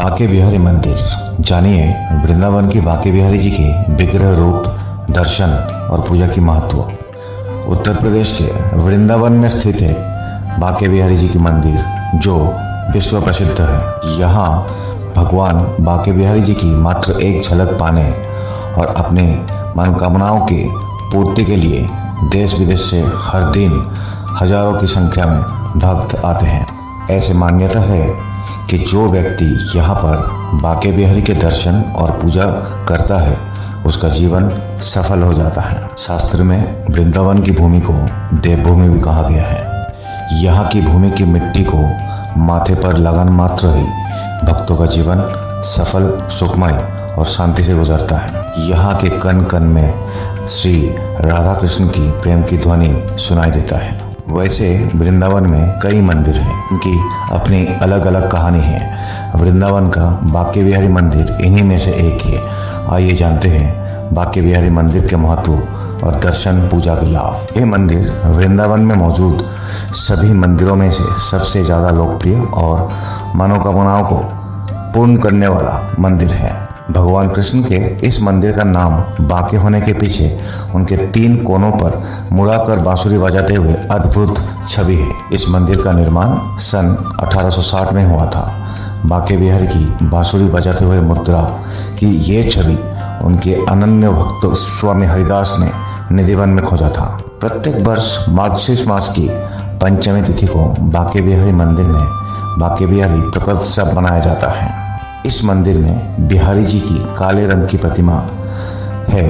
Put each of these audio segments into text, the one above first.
बांके बिहारी मंदिर। जानिए वृंदावन की बांके बिहारी जी के विग्रह रूप, दर्शन और पूजा की महत्व। उत्तर प्रदेश के वृंदावन में स्थित है बांके बिहारी जी की मंदिर, जो विश्व प्रसिद्ध है। यहाँ भगवान बांके बिहारी जी की मात्र एक झलक पाने और अपने मनोकामनाओं के पूर्ति के लिए देश विदेश से हर दिन हजारों की संख्या में भक्त आते हैं। ऐसे मान्यता है कि जो व्यक्ति यहाँ पर बांके बिहारी के दर्शन और पूजा करता है उसका जीवन सफल हो जाता है। शास्त्र में वृंदावन की भूमि को देवभूमि भी कहा गया है। यहाँ की भूमि की मिट्टी को माथे पर लगाने मात्र ही भक्तों का जीवन सफल, सुखमय और शांति से गुजरता है। यहाँ के कण कण में श्री राधा कृष्ण की प्रेम की ध्वनि सुनाई देता है। वैसे वृंदावन में कई मंदिर हैं, उनकी अपनी अलग अलग कहानी है। वृंदावन का बांके बिहारी मंदिर इन्हीं में से एक है। आइए जानते हैं बांके बिहारी मंदिर के महत्व और दर्शन पूजा के लाभ। ये मंदिर वृंदावन में मौजूद सभी मंदिरों में से सबसे ज़्यादा लोकप्रिय और मनोकामनाओं को पूर्ण करने वाला मंदिर है। भगवान कृष्ण के इस मंदिर का नाम बांके होने के पीछे उनके 3 कोनों पर मुड़ाकर बांसुरी बजाते हुए अद्भुत छवि है। इस मंदिर का निर्माण सन 1860 में हुआ था। बांके बिहारी की बांसुरी बजाते हुए मुद्रा की ये छवि उनके अनन्य भक्त स्वामी हरिदास ने निधिवन में खोजा था। प्रत्येक वर्ष मार्गशीर्ष मास की पंचमी तिथि को बांके बिहारी मंदिर में बांके बिहारी प्रकट उत्सव मनाया जाता है। इस मंदिर में बिहारी जी की काले रंग की प्रतिमा है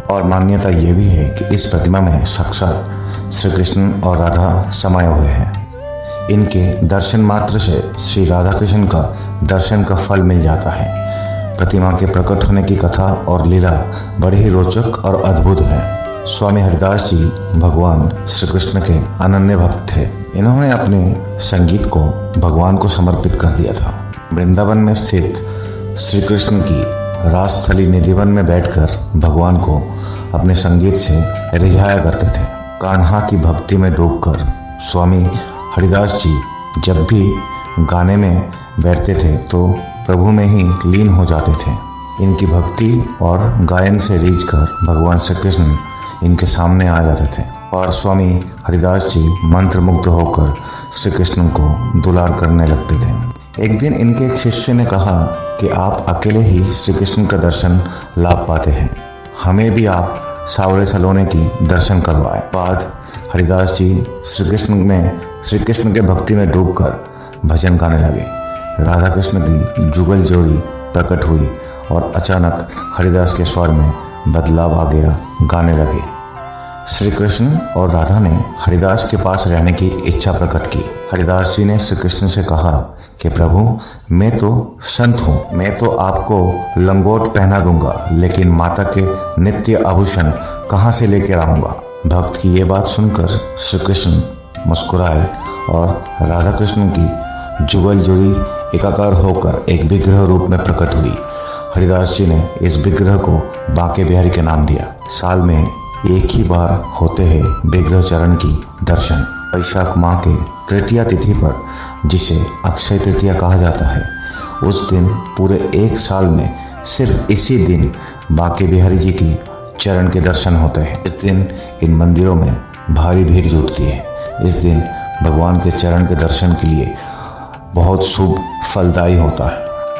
और मान्यता ये भी है कि इस प्रतिमा में साक्षात श्री कृष्ण और राधा समाये हुए हैं। इनके दर्शन मात्र से श्री राधा कृष्ण का दर्शन का फल मिल जाता है। प्रतिमा के प्रकट होने की कथा और लीला बड़ी ही रोचक और अद्भुत है। स्वामी हरिदास जी भगवान श्री कृष्ण के अनन्य भक्त थे। इन्होंने अपने संगीत को भगवान को समर्पित कर दिया था। वृंदावन में स्थित श्री कृष्ण की रासस्थली निधिवन में बैठकर भगवान को अपने संगीत से रिझाया करते थे। कान्हा की भक्ति में डूबकर स्वामी हरिदास जी जब भी गाने में बैठते थे तो प्रभु में ही लीन हो जाते थे। इनकी भक्ति और गायन से रीझकर भगवान श्री कृष्ण इनके सामने आ जाते थे और स्वामी हरिदास जी मंत्रमुग्ध होकर श्री कृष्ण को दुलार करने लगते थे। एक दिन इनके एक शिष्य ने कहा कि आप अकेले ही श्री कृष्ण का दर्शन लाभ पाते हैं, हमें भी आप सावरे सलोने की दर्शन करवाए। बाद हरिदास जी श्री कृष्ण के भक्ति में डूबकर भजन गाने लगे। राधा कृष्ण की जुगल जोड़ी प्रकट हुई और अचानक हरिदास के स्वर में बदलाव आ गया, गाने लगे। श्री कृष्ण और राधा ने हरिदास के पास रहने की इच्छा प्रकट की। हरिदास जी ने श्री कृष्ण से कहा कि प्रभु, मैं तो संत हूँ, मैं तो आपको लंगोट पहना दूंगा, लेकिन माता के नित्य आभूषण कहाँ से लेकर आऊँगा। भक्त की ये बात सुनकर श्री कृष्ण मुस्कुराए और राधा कृष्ण की जुगल जोड़ी एकाकार होकर एक विग्रह रूप में प्रकट हुई। हरिदास जी ने इस विग्रह को बांके बिहारी के नाम दिया। साल में एक ही बार होते हैं विग्रह चरण की दर्शन। वैशाख माह के तृतीया तिथि पर, जिसे अक्षय तृतीया कहा जाता है, उस दिन पूरे एक साल में सिर्फ इसी दिन बांके बिहारी जी की चरण के दर्शन होते हैं। इस दिन इन मंदिरों में भारी भीड़ जुटती है। इस दिन भगवान के चरण के दर्शन के लिए बहुत शुभ फलदायी होता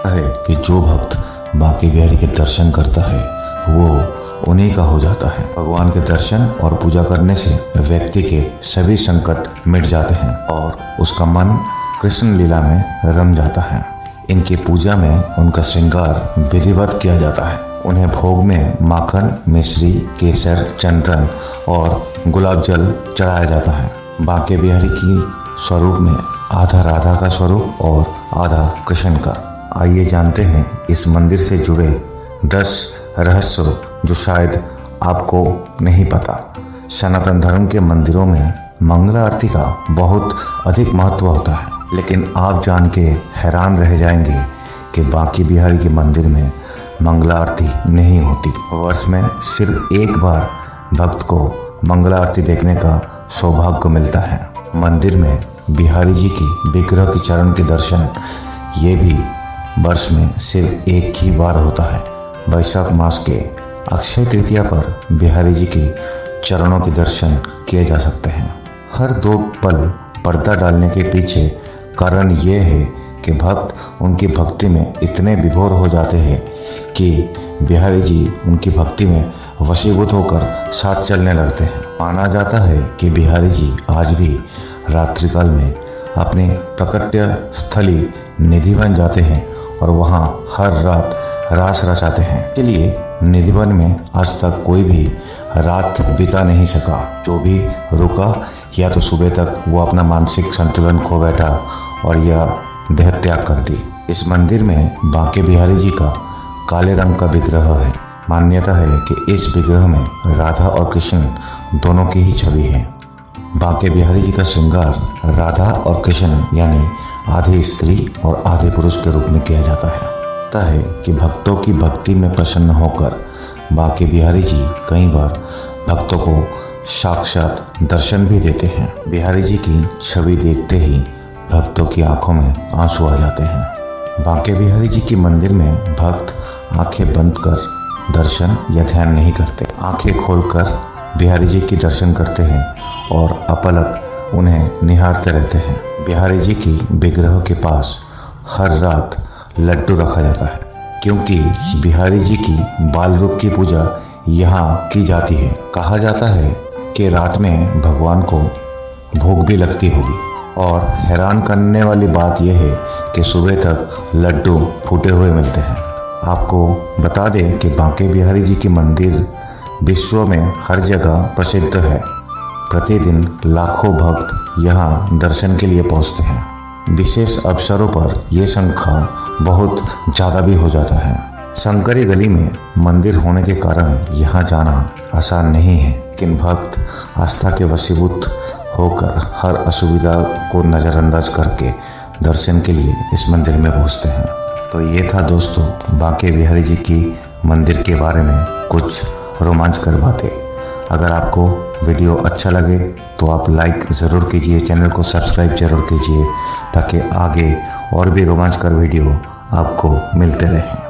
है कि जो भक्त बांके बिहारी के दर्शन करता है वो उन्हीं का हो जाता है। भगवान के दर्शन और पूजा करने से व्यक्ति के सभी संकट मिट जाते हैं और उसका मन कृष्ण लीला में रम जाता है। इनकी पूजा में उनका श्रृंगार विधिवत किया जाता है। उन्हें भोग में माखन, मिश्री, केसर, चंदन और गुलाब जल चढ़ाया जाता है। बांके बिहारी की स्वरूप में आधा राधा का स्वरूप और आधा कृष्ण का। आइए जानते हैं इस मंदिर से जुड़े 10 रहस्य जो शायद आपको नहीं पता। सनातन धर्म के मंदिरों में मंगला आरती का बहुत अधिक महत्व होता है, लेकिन आप जान के हैरान रह जाएंगे कि बांके बिहारी के मंदिर में मंगला आरती नहीं होती। वर्ष में सिर्फ एक बार भक्त को मंगला आरती देखने का सौभाग्य मिलता है। मंदिर में बिहारी जी की विग्रह के चरण के दर्शन ये भी वर्ष में सिर्फ एक ही बार होता है। वैशाख मास के अक्षय तृतीया पर बिहारी जी के चरणों के दर्शन किए जा सकते हैं। हर 2 पल पर्दा डालने के पीछे कारण ये है कि भक्त उनकी भक्ति में इतने विभोर हो जाते हैं कि बिहारी जी उनकी भक्ति में वशीभूत होकर साथ चलने लगते हैं। माना जाता है कि बिहारी जी आज भी रात्रिकाल में अपने प्रकट्य स्थली निधिवन जाते हैं और वहाँ हर रात रास रचाते हैं। इसलिए निधिवन में आज तक कोई भी रात बिता नहीं सका। जो भी रुका या तो सुबह तक वो अपना मानसिक संतुलन खो बैठा और या देह त्याग कर दी। इस मंदिर में बांके बिहारी जी का काले रंग का विग्रह है। मान्यता है कि इस विग्रह में राधा और कृष्ण दोनों की ही छवि है। बांके बिहारी जी का श्रृंगार राधा और कृष्ण यानी आधे स्त्री और आधे पुरुष के रूप में किया जाता है। लगता है कि भक्तों की भक्ति में प्रसन्न होकर बांके बिहारी जी कई बार भक्तों को साक्षात दर्शन भी देते हैं। बिहारी जी की छवि देखते ही भक्तों की आंखों में आंसू आ जाते हैं। बांके बिहारी जी के मंदिर में भक्त आंखें बंद कर दर्शन या ध्यान नहीं करते। आंखें खोलकर बिहारी जी के दर्शन करते हैं और अपलक उन्हें निहारते रहते हैं। बिहारी जी की विग्रह के पास हर रात लड्डू रखा जाता है, क्योंकि बिहारी जी की बाल रूप की पूजा यहाँ की जाती है। कहा जाता है कि रात में भगवान को भूख भी लगती होगी और हैरान करने वाली बात यह है कि सुबह तक लड्डू फूटे हुए मिलते हैं। आपको बता दें कि बांके बिहारी जी के मंदिर विश्व में हर जगह प्रसिद्ध है। प्रतिदिन लाखों भक्त यहाँ दर्शन के लिए पहुँचते हैं। विशेष अवसरों पर यह संख्या बहुत ज़्यादा भी हो जाता है। शंकरी गली में मंदिर होने के कारण यहाँ जाना आसान नहीं है, लेकिन भक्त आस्था के वशीभूत होकर हर असुविधा को नज़रअंदाज करके दर्शन के लिए इस मंदिर में पहुँचते हैं। तो ये था दोस्तों बांके बिहारी जी की मंदिर के बारे में कुछ रोमांचकर बातें। अगर आपको वीडियो अच्छा लगे तो आप लाइक ज़रूर कीजिए, चैनल को सब्सक्राइब जरूर कीजिए ताकि आगे और भी रोमांचकर वीडियो आपको मिलते रहें।